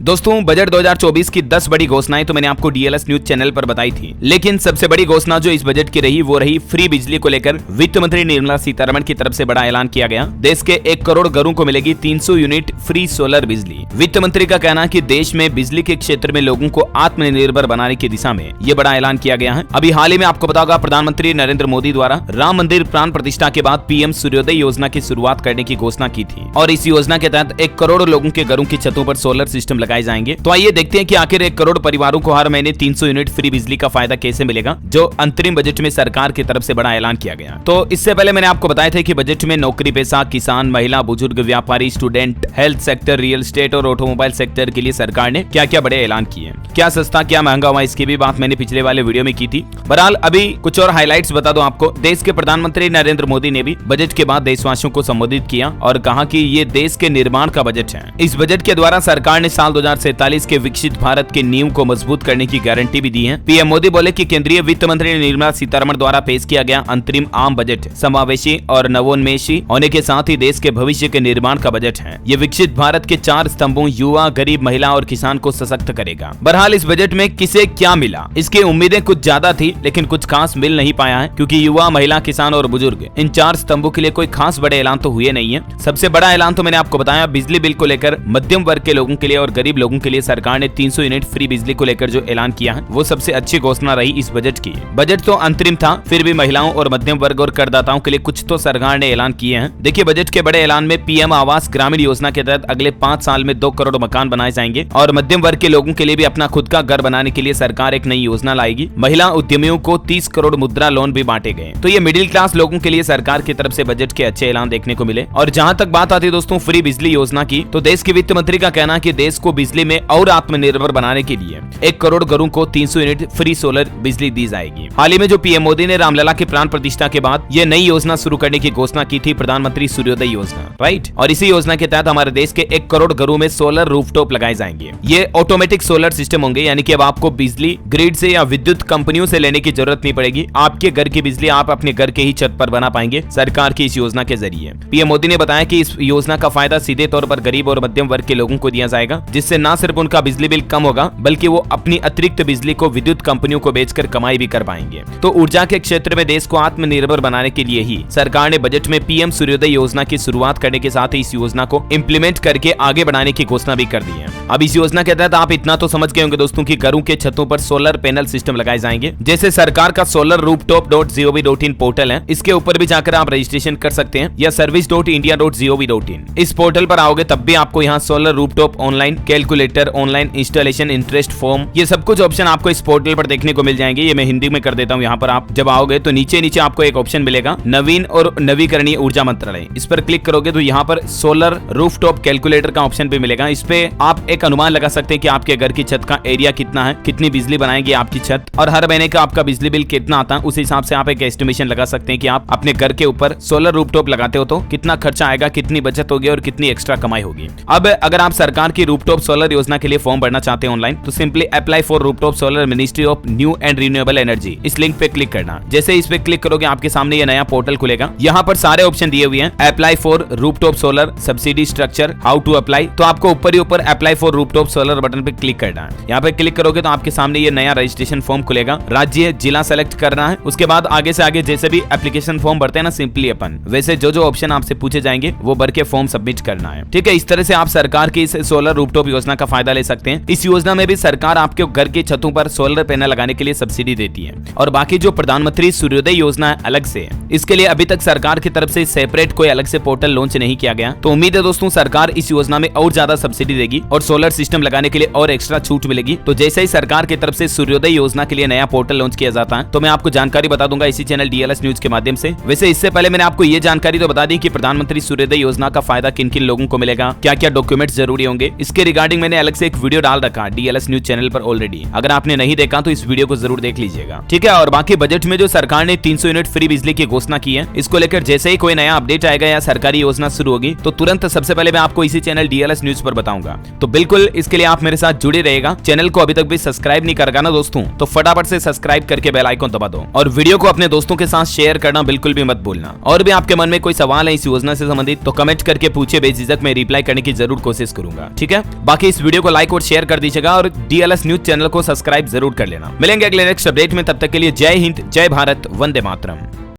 दोस्तों बजट 2024 की 10 बड़ी घोषणाएं तो मैंने आपको डीएलएस न्यूज चैनल पर बताई थी, लेकिन सबसे बड़ी घोषणा जो इस बजट की रही वो रही फ्री बिजली को लेकर वित्त मंत्री निर्मला सीतारमण की तरफ से बड़ा ऐलान किया गया। देश के 1 करोड़ घरों को मिलेगी 300 यूनिट फ्री सोलर बिजली। वित्त मंत्री का कहना है कि देश में बिजली के क्षेत्र में लोगों को आत्मनिर्भर बनाने की दिशा में ये बड़ा ऐलान किया गया है। अभी हाल ही में आपको पता होगा प्रधानमंत्री नरेंद्र मोदी द्वारा राम मंदिर प्राण प्रतिष्ठा के बाद पीएम सूर्योदय योजना की शुरुआत करने की घोषणा की थी और इस योजना के तहत 1 करोड़ लोगों के घरों की छतों पर सोलर सिस्टम लगाए जाएंगे। तो आइए देखते हैं कि आखिर 1 करोड़ परिवारों को हर महीने 300 यूनिट फ्री बिजली का फायदा कैसे मिलेगा, जो अंतरिम बजट में सरकार की तरफ से बड़ा ऐलान किया गया। तो इससे पहले मैंने आपको बताया था कि बजट में नौकरी पेशा, किसान, महिला, बुजुर्ग, व्यापारी, student, health sector, real estate और ऑटोमोबाइल सेक्टर के लिए सरकार ने क्या क्या बड़े ऐलान किए। क्या सस्ता क्या महंगा हुआ, इसकी भी बात मैंने पिछले वाले वीडियो में की थी। बहरहाल अभी कुछ और हाइलाइट्स बता दूं आपको। देश के प्रधानमंत्री नरेंद्र मोदी ने भी बजट के बाद देशवासियों को संबोधित किया और कहा कि ये देश के निर्माण का बजट है। इस बजट के द्वारा सरकार ने साल 2047 के विकसित भारत के नींव को मजबूत करने की गारंटी भी दी है। पीएम मोदी बोले कि केंद्रीय वित्त मंत्री निर्मला सीतारमण द्वारा पेश किया गया अंतरिम आम बजट समावेशी और नवोन्मेषी होने के साथ ही देश के भविष्य के निर्माण का बजट है। ये विकसित भारत के 4 स्तंभों युवा, गरीब, महिला और किसान को सशक्त करेगा। बहरहाल इस बजट में किसे क्या मिला, इसकी उम्मीदें कुछ ज्यादा थी, लेकिन कुछ खास मिल नहीं पाया है, क्योंकि युवा, महिला, किसान और बुजुर्ग इन 4 स्तंभों के लिए कोई खास बड़े ऐलान तो हुए नहीं है। सबसे बड़ा ऐलान तो मैंने आपको बताया बिजली बिल को लेकर मध्यम वर्ग के लोगों के लिए और गरीब लोगों के लिए सरकार ने 300 यूनिट फ्री बिजली को लेकर जो ऐलान किया है वो सबसे अच्छी घोषणा रही इस बजट की। बजट तो अंतरिम था, फिर भी महिलाओं और मध्यम वर्ग और करदाताओं के लिए कुछ तो सरकार ने ऐलान किए हैं। देखिए बजट के बड़े ऐलान में पीएम आवास ग्रामीण योजना के तहत अगले 5 साल में 2 करोड़ मकान बनाए जाएंगे और मध्यम वर्ग के लोगों के लिए भी अपना खुद का घर बनाने के लिए सरकार एक नई योजना लाएगी। महिला उद्यमियों को 30 करोड़ मुद्रा लोन भी बांटे गए। तो ये मिडिल क्लास लोगों के लिए सरकार की तरफ से बजट के अच्छे ऐलान देखने को मिले। और जहां तक बात आती है दोस्तों फ्री बिजली योजना की, तो देश के वित्त मंत्री का कहना है कि देश को बिजली में और आत्मनिर्भर बनाने के लिए 1 करोड़ घरों को 300 यूनिट फ्री सोलर बिजली दी जाएगी। हाल ही में जो पीएम मोदी ने रामलला की प्राण प्रतिष्ठा के बाद ये नई योजना शुरू करने की घोषणा की थी, प्रधानमंत्री सूर्योदय योजना, राइट। और इसी योजना के तहत हमारे देश के 1 करोड़ घरों में सोलर रूफटॉप लगाए जाएंगे। ये ऑटोमेटिक सोलर सिस्टम होंगे, यानी कि अब आपको बिजली ग्रिड से या विद्युत कंपनियों से लेने की जरूरत नहीं पड़ेगी। आपके घर की बिजली आप अपने घर के ही छत पर बना पाएंगे सरकार की इस योजना के जरिए। पीएम मोदी ने बताया कि इस योजना का फायदा सीधे तौर पर गरीब और मध्यम वर्ग के लोगों को दिया जाएगा, जिससे न सिर्फ उनका बिजली बिल कम होगा बल्कि वो अपनी अतिरिक्त बिजली को विद्युत कंपनियों को बेचकर कमाई भी कर पाएंगे। तो ऊर्जा के क्षेत्र में देश को आत्मनिर्भर बनाने के लिए ही सरकार ने बजट में पीएम सूर्योदय योजना की शुरुआत करने के साथ ही इस योजना को इम्प्लीमेंट करके आगे बढ़ाने की घोषणा भी कर दी है। अब इस योजना के तहत आप इतना तो समझ गए होंगे दोस्तों कि घरों के छतों पर सोलर पैनल सिस्टम लगाए जाएंगे। जैसे सरकार का solarrooftop.gov.in पोर्टल है, इसके ऊपर भी जाकर आप रजिस्ट्रेशन कर सकते हैं, या service.india.gov.in। इस पोर्टल पर आओगे तब भी आपको यहाँ solar rooftop online calculator, online installation, interest form, ये सब कुछ ऑप्शन आपको इस पोर्टल पर देखने को मिल जाएंगे। ये मैं हिंदी में कर देता हूँ। यहाँ पर आप जब आओगे तो नीचे नीचे आपको एक ऑप्शन मिलेगा नवीन और नवीकरणीय ऊर्जा मंत्रालय। इस पर क्लिक करोगे तो यहाँ पर सोलर रूफटॉप कैलकुलेटर का ऑप्शन भी मिलेगा। इस पे आप एक अनुमान लगा सकते हैं कि आपके घर की छत का एरिया कितना है, कितनी बिजली बनाएगी आपकी छत, और हर महीने का आपका बिजली बिल कितना आता है। उस हिसाब से आप एक एस्टिमेशन लगा सकते हैं कि आप अपने घर के ऊपर सोलर रूफटॉप लगाते हो तो कितना खर्चा आएगा, कितनी बचत होगी और कितनी एक्स्ट्रा कमाई होगी। अब अगर आप सरकार की रूफटॉप सोलर योजना के लिए फॉर्म भरना चाहते हैं ऑनलाइन, तो simply apply for rooftop solar ministry of new and renewable energy, इस लिंक पे क्लिक करना। जैसे इस पे क्लिक करोगे आपके सामने ये नया पोर्टल खुलेगा। यहाँ पर सारे ऑप्शन दिए हुए हैं। Apply for rooftop solar subsidy structure, how to apply, तो आपको ऊपर ही ऊपर apply for rooftop solar button पे क्लिक करना है। यहाँ पे क्लिक करोगे तो आपके सामने ये नया रजिस्ट्रेशन फॉर्म खुलेगा। राज्य, जिला सेलेक्ट करना है। उसके बाद आगे से आगे जैसे भी एप्लीकेशन फॉर्म भरते हैं ना सिंपली अपन, वैसे जो जो ऑप्शन आपसे पूछे जाएंगे वो भर के फॉर्म सबमिट करना है। ठीक है, इस तरह से आप सरकार की इस सोलर रूफटॉप योजना का फायदा ले सकते हैं। इस योजना में भी सरकार आपके घर की छतों पर सोलर पैनल लगाने के लिए सब्सिडी देती है। और बाकी जो प्रधानमंत्री सूर्योदय योजना है अलग से, इसके लिए अभी तक सरकार की तरफ से सेपरेट कोई अलग से पोर्टल लॉन्च नहीं किया गया। तो उम्मीद है दोस्तों सरकार इस योजना में और ज्यादा सब्सिडी देगी और सोलर सिस्टम लगाने के लिए और एक्स्ट्रा छूट मिलेगी। तो जैसे ही सरकार की तरफ से सूर्योदय योजना के लिए नया पोर्टल लॉन्च किया जाता है तो मैं आपको जानकारी बता दूंगा इसी चैनल डीएलएस न्यूज के माध्यम से। वैसे इससे पहले मैंने आपको ये जानकारी तो बता दी कि प्रधानमंत्री सूर्योदय योजना का फायदा किन किन लोगों को मिलेगा, क्या क्या डॉक्यूमेंट्स जरूरी होंगे, इसके रिगार्डिंग मैंने अलग से एक वीडियो डाल रखा डीएलएस न्यूज चैनल पर ऑलरेडी। अगर आपने नहीं देखा तो इस वीडियो को जरूर देख लीजिएगा। ठीक है, और बाकी बजट में जो सरकार ने 300 यूनिट फ्री बिजली की घोषणा की है, इसको लेकर जैसे ही कोई नया अपडेट आएगा या सरकारी योजना शुरू होगी तो तुरंत सबसे पहले मैं आपको इसी चैनल डीएलएस न्यूज पर बताऊंगा। तो बिल्कुल इसके लिए आप मेरे साथ जुड़े रहेगा। चैनल को अभी तक भी सब्सक्राइब नहीं करेगा ना दोस्तों, तो फटाफट से सब्सक्राइब करके बेल आइकन दबा दो और वीडियो को अपने दोस्तों के साथ शेयर करना बिल्कुल भी मत भूलना। और भी आपके मन में कोई सवाल है इस योजना से संबंधित तो कमेंट करके पूछे, बेझिझक मैं रिप्लाई करने की जरूर कोशिश करूंगा। ठीक है, बाकी इस वीडियो को लाइक और शेयर कर दीजिएगा और DLS न्यूज चैनल को सब्सक्राइब जरूर कर लेना। मिलेंगे अगले नेक्स्ट अपडेट में, तब तक के लिए जय हिंद, जय भारत, वंदे मातरम।